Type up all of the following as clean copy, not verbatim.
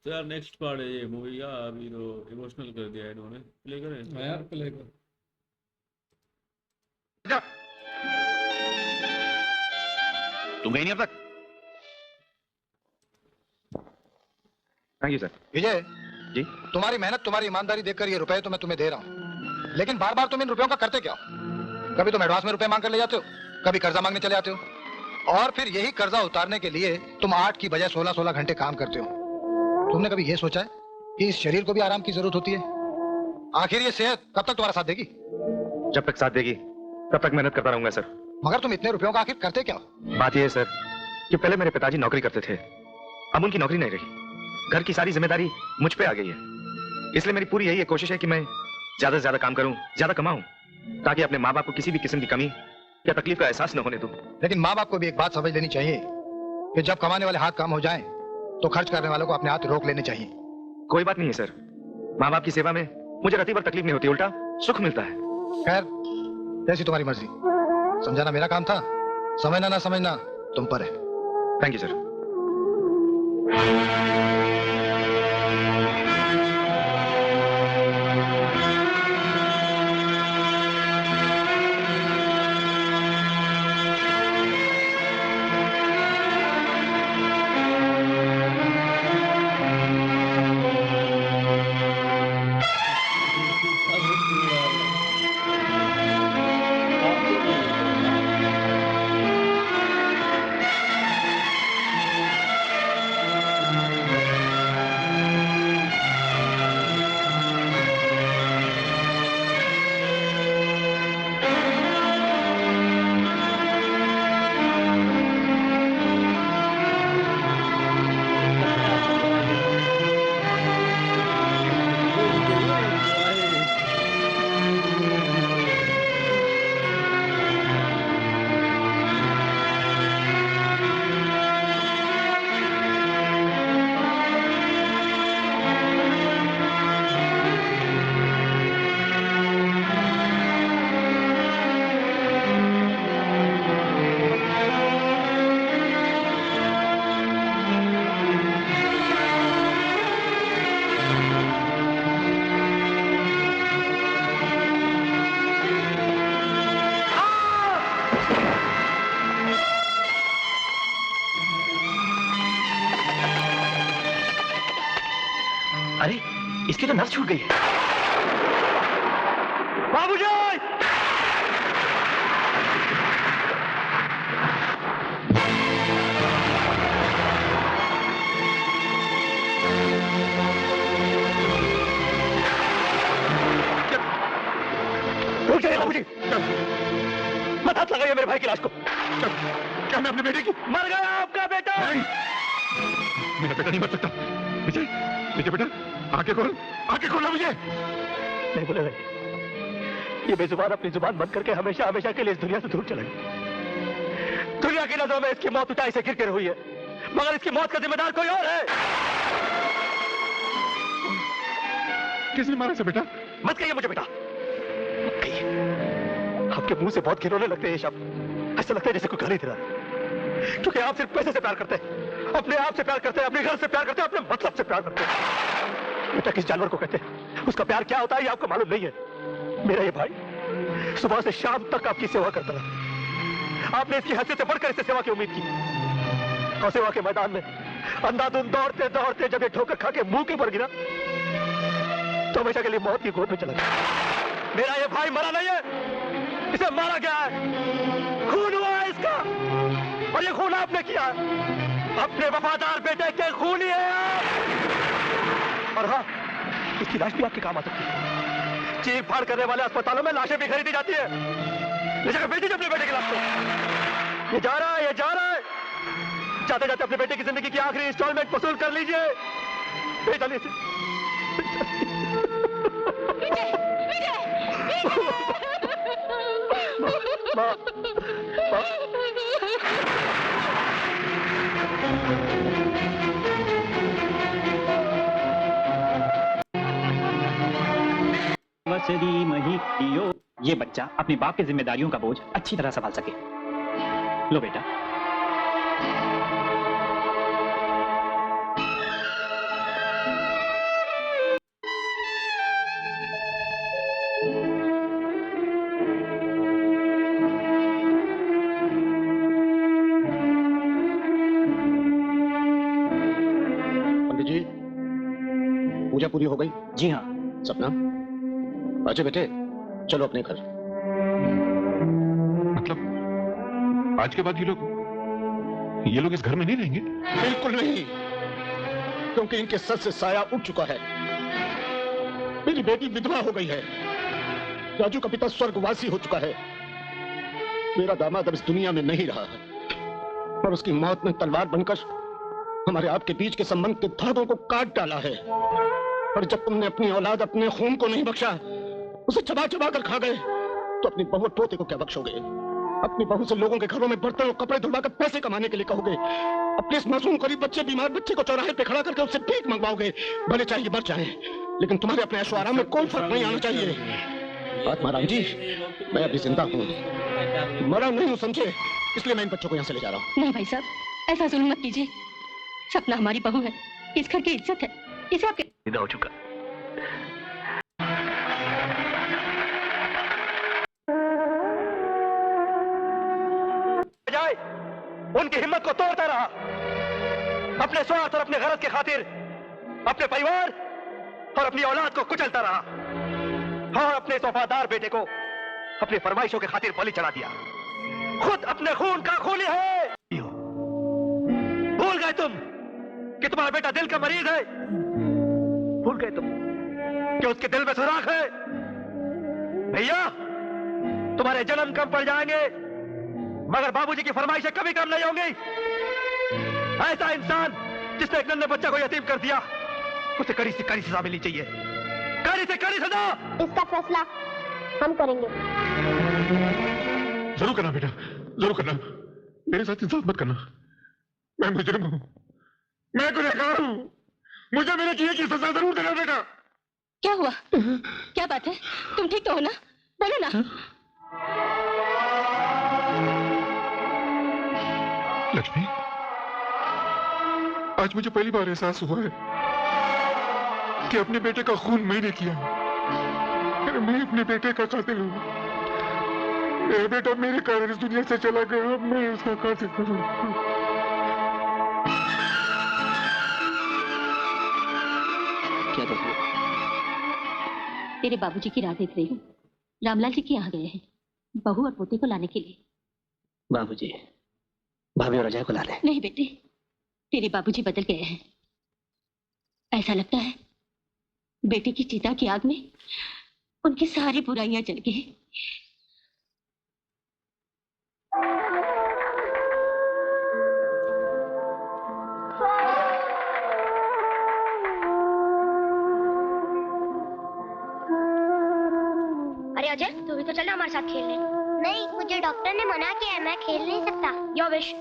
तो यार next part है ये मूवी का, अभी तो इमोशनल कर दिया है इन्होंने। प्ले करें? हाँ यार प्ले कर। तुम गई नहीं अब तक? Thank you sir. Vijay ji? तुम्हारी मेहनत तुम्हारी ईमानदारी देखकर ये रुपए तो मैं तुम्हें दे रहा हूँ, लेकिन बार बार तुम इन रुपयों का करते क्या हो? कभी तुम एडवांस में रुपए मांग कर ले जाते हो, कभी कर्जा मांगने चले जाते हो, और फिर यही कर्जा उतारने के लिए तुम 8 की बजाय 16-16 घंटे काम करते हो। तुमने कभी ये सोचा है कि इस शरीर को भी आराम की जरूरत होती है? आखिर ये सेहत कब तक तुम्हारा साथ देगी? जब तक साथ देगी तब तक मेहनत करता रहूंगा सर। मगर तुम इतने रुपयों का आखिर करते क्या हो? बात यह है सर कि पहले मेरे पिताजी नौकरी करते थे, अब उनकी नौकरी नहीं रही, घर की सारी जिम्मेदारी मुझ पे आ गई है। इसलिए मेरी पूरी यही कोशिश है कि मैं ज्यादा से ज्यादा काम करूं, ज्यादा कमाऊं, ताकि अपने माँ बाप को किसी भी किस्म की कमी या तकलीफ का एहसास न होने दूं। लेकिन माँ बाप को भी एक बात समझ लेनी चाहिए कि जब कमाने वाले हाथ काम हो जाएं, तो खर्च करने वालों को अपने हाथ रोक लेने चाहिए। कोई बात नहीं है सर, माँ बाप की सेवा में मुझे रत्ती भर तकलीफ नहीं होती, उल्टा सुख मिलता है। खैर, जैसी तुम्हारी मर्जी। समझाना मेरा काम था, समझना ना समझना तुम पर है। Thank you sir. अरे इसकी तो नस छूट गई है। बाबूजी! रुक जाइए बाबूजी, मत हाथ लगाइए मेरे भाई की लाश को। क्या मैं अपने बेटे की? मर गया आपका बेटा। नहीं, मेरा बेटा नहीं मर सकता। विजय, विजय बेटा, आंखें खोल, आंखें खोलो मुझे। नहीं बोले भाई, ये बेजुबान अपनी जुबान बंद करके हमेशा हमेशा के लिए इस दुनिया से दूर चला गया। दुनिया की नजरों में इसकी मौत ऊंचाई से गिर हुई है, मगर इसकी मौत का जिम्मेदार कोई और है। किसने मारा इसे बेटा? मत कहिए मुझे बेटा, मत कहिए। आपके मुंह से बहुत घिनौने लगते हैं ये शब्द, ऐसा लगता है जैसे कोई गाली दे रहा है। क्योंकि आप सिर्फ पैसे से प्यार करते हैं, अपने आप से प्यार करते हैं, अपने घर से प्यार करते हैं, अपने मतलब से प्यार करते हैं। बेटा किस जानवर को कहते हैं, उसका प्यार क्या होता है ये आपको मालूम नहीं है। मेरा ये भाई सुबह से शाम तक आपकी सेवा करता रहा, आपने इसकी हैसियत से बढ़कर इससे सेवा की उम्मीद की, और सेवा के मैदान में अंधाधुंध दौड़ते दौड़ते जब ये ठोकर खा के मुंह के ऊपर गिरा, तो हमेशा के लिए मौत की गोद में चला गया। मेरा ये भाई मरा नहीं है, इसे मारा गया है, खून हुआ है इसका, और ये खून आपने किया है, अपने वफादार बेटे के खूनी है आप। और हाँ, इसकी लाश भी आपके काम आ सकती है। चीर फाड़ करने वाले अस्पतालों में लाशें भी खरीदी जाती है। ले जाकर बेटी अपने बेटे की लाश को। ये जा रहा है, ये जा रहा है, जाते जाते अपने बेटे की जिंदगी की आखिरी इंस्टॉलमेंट वसूल कर लीजिए। भेज डालिए इसे। माँ, माँ। ये बच्चा अपने बाप की जिम्मेदारियों का बोझ अच्छी तरह संभाल सके। लो बेटा। भाभी जी, पूजा पूरी हो गई? जी हाँ। सपना, अच्छा बेटे, चलो अपने घर। मतलब आज के बाद ये लोग इस घर में नहीं रहेंगे? बिल्कुल नहीं, क्योंकि इनके सर से साया उठ चुका है। मेरी बेटी विधवा हो गई है, राजू का पिता स्वर्गवासी हो चुका है, मेरा दामाद अब इस दुनिया में नहीं रहा है, और उसकी मौत ने तलवार बनकर हमारे आपके बीच के संबंध के धागों को काट डाला है। और जब तुमने अपनी औलाद, अपने खून को नहीं बख्शा, उसे चबा चबा कर खा गए, तो अपनी बहू और पोते को क्या बख्शोगे? अपनी बहू से लोगों के घरों में बर्तन और कपड़े धुलवा कर पैसे कमाने के लिए कहोगे? अपने इस मासूम गरीब बच्चे, बीमार बच्चे को चौराहे पे खड़ा करके उससे भीख मंगवाओगे? भले चाहे मर जाए, लेकिन तुम्हारे अपने ऐशो आराम में कोई फर्क नहीं आना चाहिए। आत्माराम जी, मैं अभी जिंदा हूँ, मरा नहीं हूँ, समझे? इसलिए मैं इन बच्चों को यहाँ से ले जा रहा हूँ। नहीं भाई साहब, ऐसा जुल्म मत कीजिए। सपना हमारी बहू है, इस घर की इज्जत है, इसे आपके विदा हो चुका। जाए, उनकी हिम्मत को तोड़ता रहा, अपने स्वार्थ और अपने गरज के खातिर अपने परिवार और अपनी औलाद को कुचलता रहा, और अपने इस वफादार बेटे को अपनी फरमाइशों के खातिर बलि चढ़ा दिया। खुद अपने खून का खूनी है। भूल गए तुम कि तुम्हारा बेटा दिल का मरीज है? भूल गए तुम कि उसके दिल में सुराख है? भैया, तुम्हारे जन्म कम पड़ जाएंगे, मगर बाबूजी की फरमाइशें कभी कम नहीं होंगी। ऐसा इंसान जिसने एक नन्हे बच्चा को यतीम कर दिया, उसे कड़ी से कड़ी सजा मिलनी चाहिए, कड़ी से कड़ी सजा। इसका फैसला हम करेंगे। जरूर करना बेटा, जरूर करना। मेरे साथ इंसाफ मत करना। मैं मुजरिम हूँ, मैं गुनहगार हूँ, मुझे मेरे किए की सजा जरूर देना बेटा। क्या हुआ? क्या बात है? तुम ठीक तो हो ना? बोलो ना। लक्ष्मी, आज मुझे पहली बार एहसास हुआ है कि अपने बेटे का खून मैंने किया। मैं अपने बेटे का कातिल हूँ। मेरा बेटा मेरे कारण इस दुनिया से चला गया, अब मैं उसका कातिल हूँ। क्या देख रहे हो? तेरे बाबूजी की राह देख रही हूँ। रामलाल जी के यहाँ गए हैं बहू और पोते को लाने के लिए। बाबूजी भाभी और अजय को ला ले। नहीं बेटे, तेरे बाबूजी बदल गए हैं। ऐसा लगता है बेटे की चिता की आग में उनकी सारी बुराइयां जल गई। अरे अजय, तू भी तो चलना हमारे साथ खेलने। नहीं, मुझे डॉक्टर ने मना किया है, मैं खेल नहीं सकता। Your wish.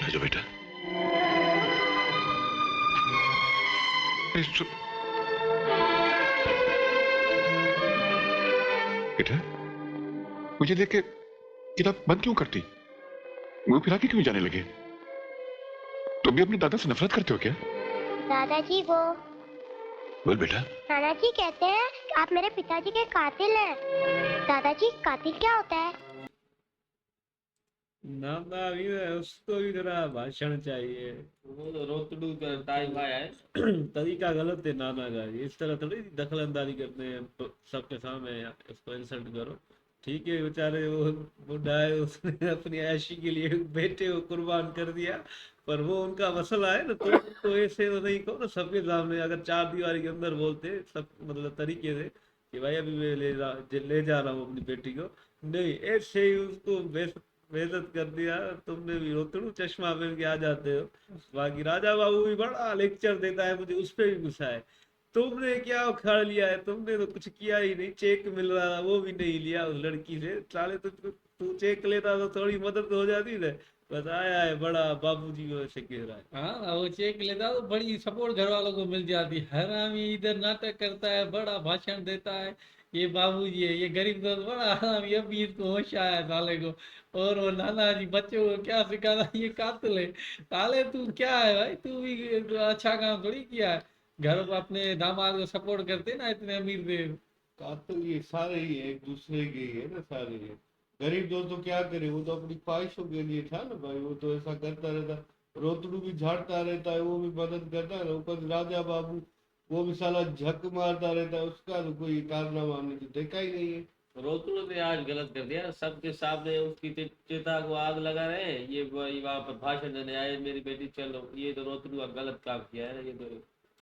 राजू बेटा, बेटा, मुझे लेके किताब बंद क्यों करती? मुंह फिरा के क्यों जाने लगे? तुम भी अपने दादा से नफरत करते हो क्या? दादाजी वो बोल बेटा। नाना जी कहते हैं कि आप मेरे पिताजी के कातिल हैं। दादाजी, कातिल क्या होता है? नाना भी उसको भी जरा भाषण चाहिए। वो तो रोतड़ू का टाइम आया है। तरीका गलत है नाना का। इस तरह थोड़ी दखलंदाजी करते हैं सबके सामने, उसको इंसल्ट करो। ठीक है, बेचारे वो बुढ़ा है, उसने अपनी ऐशी के लिए बेटे को कुर्बान कर दिया, पर वो उनका मसला है ना। तो ऐसे तो नहीं कहो ना सबके सामने। अगर चार दीवारी के अंदर बोलते सब मतलब तरीके से कि भाई अभी मैं ले जा रहा हूँ अपनी बेटी को, नहीं ऐसे ही उसको बेइज्जत कर दिया। तुमने भी रोतड़ू चश्मा पहन के आ जाते हो। बाकी राजा बाबू भी बड़ा लेक्चर देता है, मुझे उस पर भी गुस्सा है। तुमने क्या उखाड़ लिया है? तुमने तो कुछ किया ही नहीं। चेक मिल रहा था वो भी नहीं लिया उस लड़की से। साले तो तू चेक लेता तो थोड़ी मदद हो जाती है। बस आया है बड़ा बाबूजी को ऐसे कह रहा है। हाँ, वो चेक लेता तो बड़ी सपोर्ट घर वालों को मिल जाती। हरामी इधर नाटक करता है, बड़ा भाषण देता है, ये बाबूजी है, ये गरीब दोस्त बड़ा हरामी। अभी इसको होश आया साले को। और वो नाना जी बच्चों को क्या सिखाता, ये कातिल है। साले तू क्या है भाई, तू भी अच्छा काम थोड़ी किया है। घर पर अपने दामाद को सपोर्ट करते ना, इतने अमीर थे कातिल ये सारे ही है, एक दूसरे के ही है ना सारे ये। गरीब दोस्त तो क्या करे, वो तो अपनी ख्वाहिशों के लिए था ना भाई, वो तो ऐसा करता रहता, रोतड़ू भी झाड़ता रहता है, वो भी मदद करता है ना, ऊपर राजा बाबू वो भी साला झक मारता रहता है, उसका तो कोई कारनामा हमने तो देखा ही नहीं है। रोतड़ू ने आज गलत कर दिया, सबके सामने उसकी चिता को आग लगा रहे हैं, ये वही वहां पर भाषण देने आए मेरी बेटी चलो, ये तो रोतड़ू का गलत काम किया है ना, ये तो